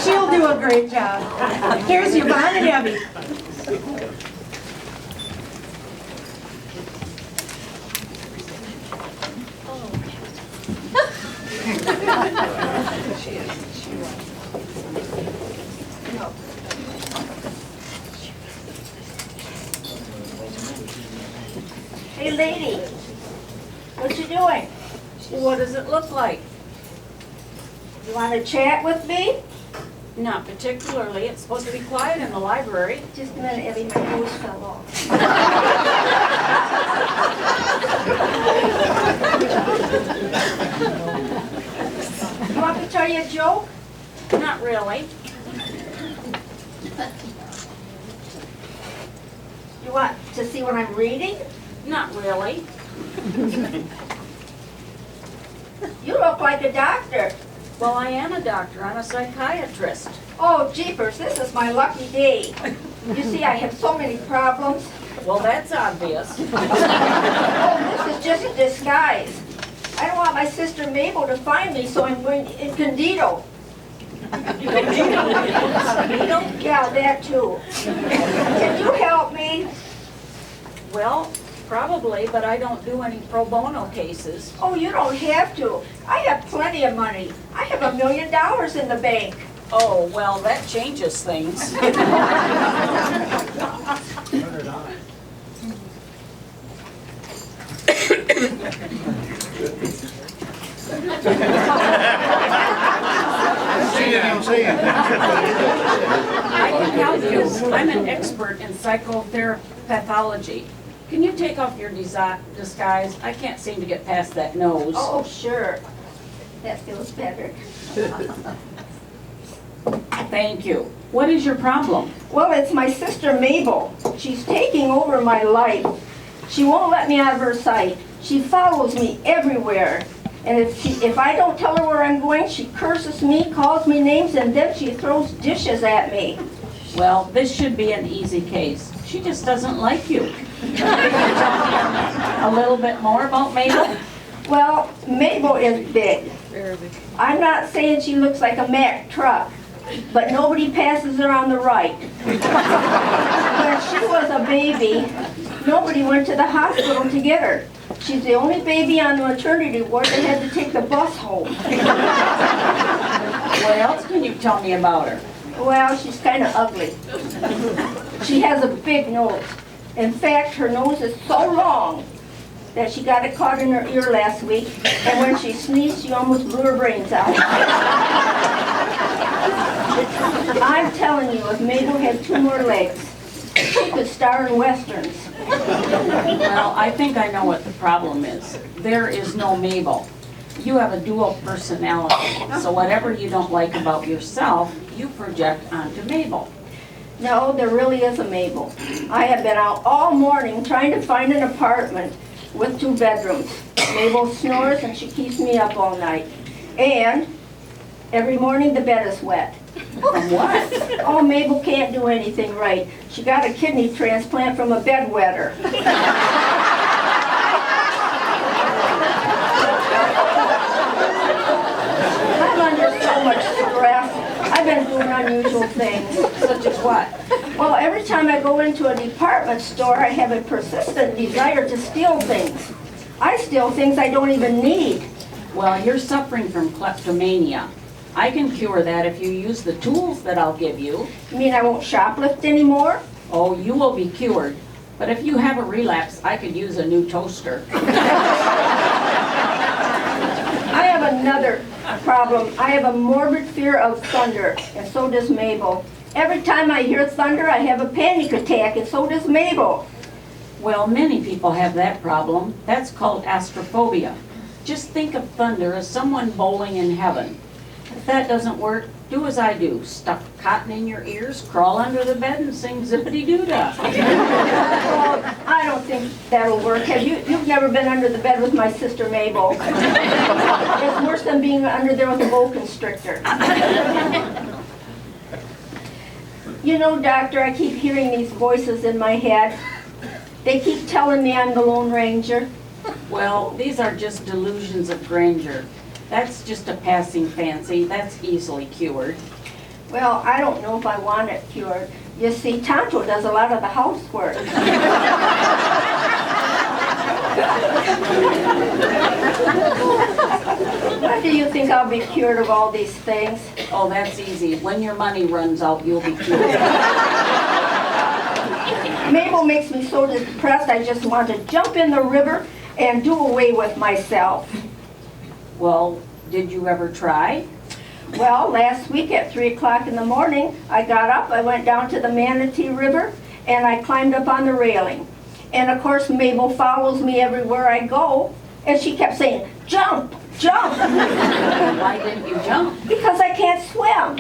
She'll do a great job. Here's your bonnet, Abby. Hey lady, what you doing? What does it look like? You want to chat with me? Not particularly. It's supposed to be quiet in the library. Just a minute, Abby, my nose fell off. You want me to tell you a joke? Not really. You want to see what I'm reading? Not really. You look like a doctor. Well, I am a doctor. I'm a psychiatrist. Oh, jeepers, this is my lucky day. You see, I have so many problems. Well, that's obvious. Oh, this is just a disguise. I don't want my sister Mable to find me, so I'm going incognito. Yeah, that too. Can you help me? Well, probably, but I don't do any pro bono cases. Oh, you don't have to. I have plenty of money. I have $1 million in the bank. Oh, well, that changes things. I can help you. I'm an expert in psychopathology. Can you take off your disguise? I can't seem to get past that nose. Oh, sure. That feels better. Thank you. What is your problem? Well, it's my sister Mable. She's taking over my life. She won't let me out of her sight. She follows me everywhere. And if I don't tell her where I'm going, she curses me, calls me names, and then she throws dishes at me. Well, this should be an easy case. She just doesn't like you. Can you tell me a little bit more about Mabel? Well, Mable is big. I'm not saying she looks like a Mack truck, but nobody passes her on the right. When she was a baby, nobody went to the hospital to get her. She's the only baby on the maternity ward that had to take the bus home. What else can you tell me about her? Well, she's kind of ugly. She has a big nose. In fact, her nose is so long that she got it caught in her ear last week, and when she sneezed, she almost blew her brains out. I'm telling you, if Mabel had 2 more legs, she could star in westerns. Well, I think I know what the problem is. There is no Mabel. You have a dual personality, so whatever you don't like about yourself, you project onto Mabel. No, there really is a Mabel. I have been out all morning trying to find an apartment with 2 bedrooms. Mabel snores and she keeps me up all night. And every morning the bed is wet. From what? Oh, Mabel can't do anything right. She got a kidney transplant from a bedwetter. I'm under so much stress. I've been doing unusual things. Such as what? Well, every time I go into a department store, I have a persistent desire to steal things. I steal things I don't even need. Well, you're suffering from kleptomania. I can cure that if you use the tools that I'll give you. You mean I won't shoplift anymore? Oh, you will be cured. But if you have a relapse, I could use a new toaster. I have another problem. I have a morbid fear of thunder, and so does Mabel. Every time I hear thunder, I have a panic attack, and so does Mabel. Well, many people have that problem. That's called astrophobia. Just think of thunder as someone bowling in heaven. If that doesn't work, do as I do. Stuff cotton in your ears, crawl under the bed, and sing zippity-doo-dah. Well, I don't think that'll work. You've never been under the bed with my sister Mabel. It's worse than being under there with a boa constrictor. You know, doctor, I keep hearing these voices in my head. They keep telling me I'm the Lone Ranger. Well, these are just delusions of grandeur. That's just a passing fancy. That's easily cured. Well, I don't know if I want it cured. You see, Tonto does a lot of the housework. When do you think I'll be cured of all these things? Oh, that's easy. When your money runs out, you'll be cured. Mabel makes me so depressed I just want to jump in the river and do away with myself. Well, did you ever try? Well, last week at 3 o'clock in the morning, I got up, I went down to the Manatee River, and I climbed up on the railing. And of course, Mabel follows me everywhere I go, and she kept saying, "Jump, jump." Why didn't you jump? Because I can't swim.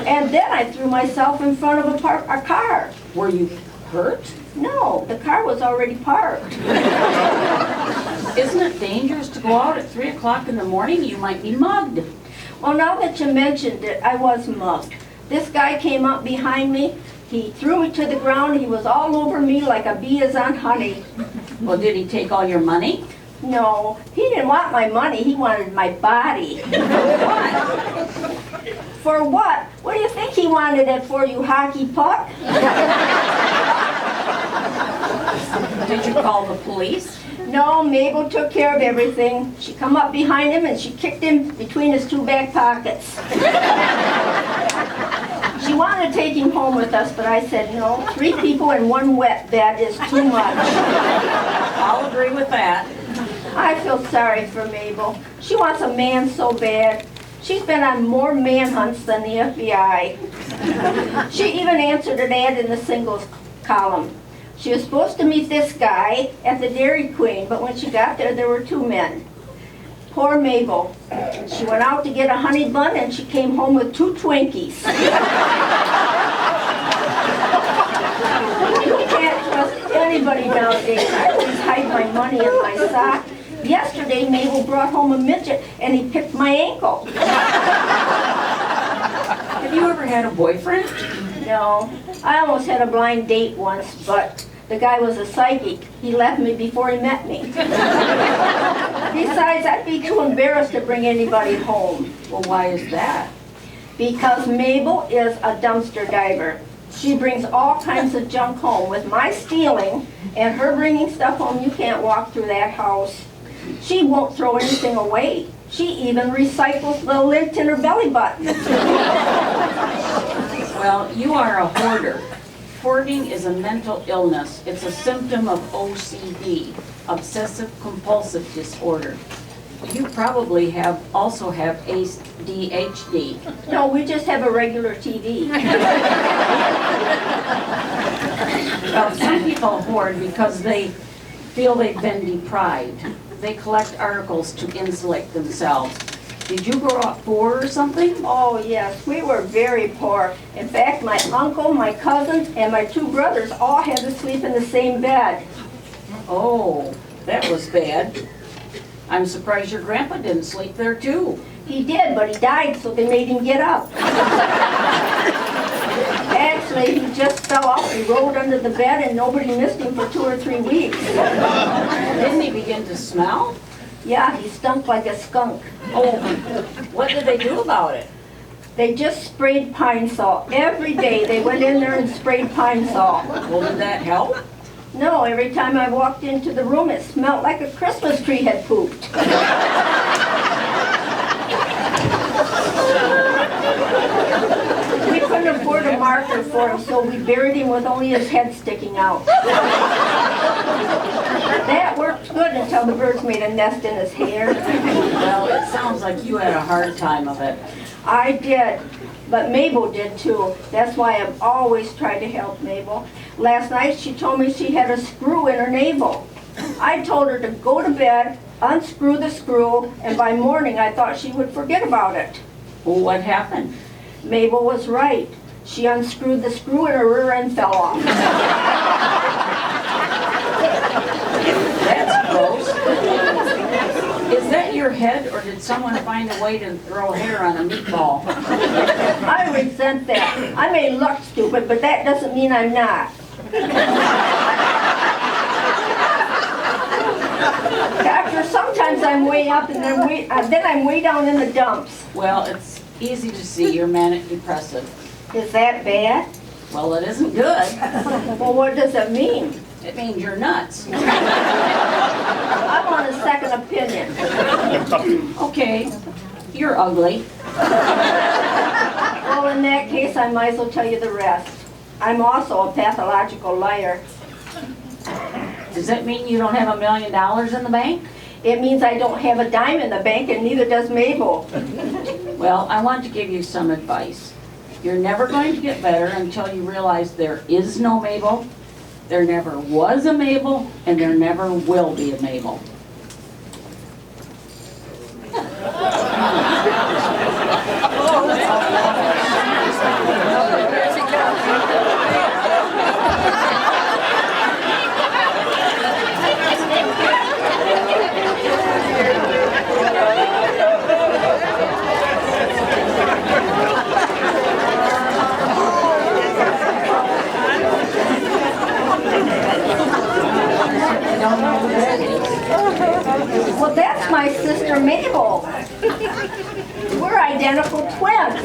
And then I threw myself in front of a car. Were you hurt? No, the car was already parked. Isn't it dangerous to go out at 3 o'clock in the morning? You might be mugged. Well, now that you mentioned it, I was mugged. This guy came up behind me. He threw me to the ground. He was all over me like a bee is on honey. Well, did he take all your money? No, he didn't want my money. He wanted my body. For what? What do you think he wanted it for, you hockey puck? Did you call the police? No, Mabel took care of everything. She come up behind him and she kicked him between his 2 back pockets. She wanted to take him home with us, but I said no. 3 people in 1 wet bed is too much. I'll agree with that. I feel sorry for Mabel. She wants a man so bad. She's been on more manhunts than the FBI. She even answered an ad in the singles column. She was supposed to meet this guy at the Dairy Queen, but when she got there, there were 2 men. Poor Mabel. She went out to get a honey bun and she came home with 2 Twinkies. You can't trust anybody nowadays. I always hide my money in my sock. Yesterday, Mabel brought home a midget and he picked my ankle. Have you ever had a boyfriend? No, I almost had a blind date once, but the guy was a psychic. He left me before he met me. Besides, I'd be too embarrassed to bring anybody home. Well, why is that? Because Mabel is a dumpster diver. She brings all kinds of junk home. With my stealing and her bringing stuff home, you can't walk through that house. She won't throw anything away. She even recycles the lint in her belly button. Well, you are a hoarder. Hoarding is a mental illness. It's a symptom of OCD, obsessive compulsive disorder. You probably also have ADHD. No, we just have a regular TV. Well, some people hoard because they feel they've been deprived. They collect articles to insulate themselves. Did you grow up poor or something? Oh yes, we were very poor. In fact, my uncle, my cousins, and my 2 brothers all had to sleep in the same bed. Oh, that was bad. I'm surprised your grandpa didn't sleep there too. He did, but he died, so they made him get up. Actually, he just fell off. He rolled under the bed and nobody missed him for 2 or 3 weeks. Didn't he begin to smell? Yeah, he stunk like a skunk. Oh, what did they do about it? They just sprayed pine salt. Every day they went in there and sprayed pine salt. Well, did that help? No, every time I walked into the room, it smelled like a Christmas tree had pooped. We couldn't afford a marker for him, so we buried him with only his head sticking out. That worked good until the birds made a nest in his hair. Well, it sounds like you had a hard time of it. I did, but Mabel did too. That's why I've always tried to help Mabel. Last night she told me she had a screw in her navel. I told her to go to bed, unscrew the screw, and by morning I thought she would forget about it. Well, what happened? Mabel was right. She unscrewed the screw and her rear end fell off. That's gross. Is that your head, or did someone find a way to throw hair on a meatball? I resent that. I may look stupid, but that doesn't mean I'm not. Doctor, sometimes I'm way up and then I'm way down in the dumps. Well, it's Easy to see you're manic depressive. Is that bad? Well, it isn't good. Well, what does it mean? It means you're nuts. I want a second opinion. Okay, you're ugly. Well, in that case, I might as well tell you the rest. I'm also a pathological liar. Does that mean you don't have $1 million in the bank? It means I don't have a dime in the bank, and neither does Mable. Well, I want to give you some advice. You're never going to get better until you realize there is no Mable, there never was a Mable, and there never will be a Mable. Well, that's my sister Mable. We're identical twins.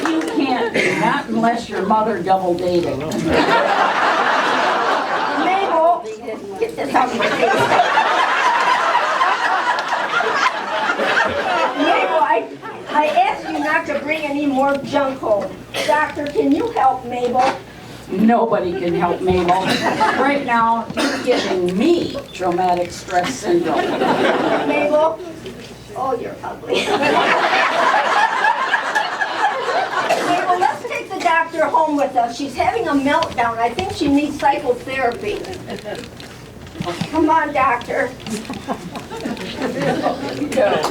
You can't be, not unless your mother double dated. Mable, get this out of your face. Mable, I asked you not to bring any more junk home. Doctor, can you help Mable? Nobody can help Mable. Right now, you're giving me traumatic stress syndrome. Mable? Oh, you're ugly. Mable, let's take the doctor home with us. She's having a meltdown. I think she needs psychotherapy. Come on, doctor. Go.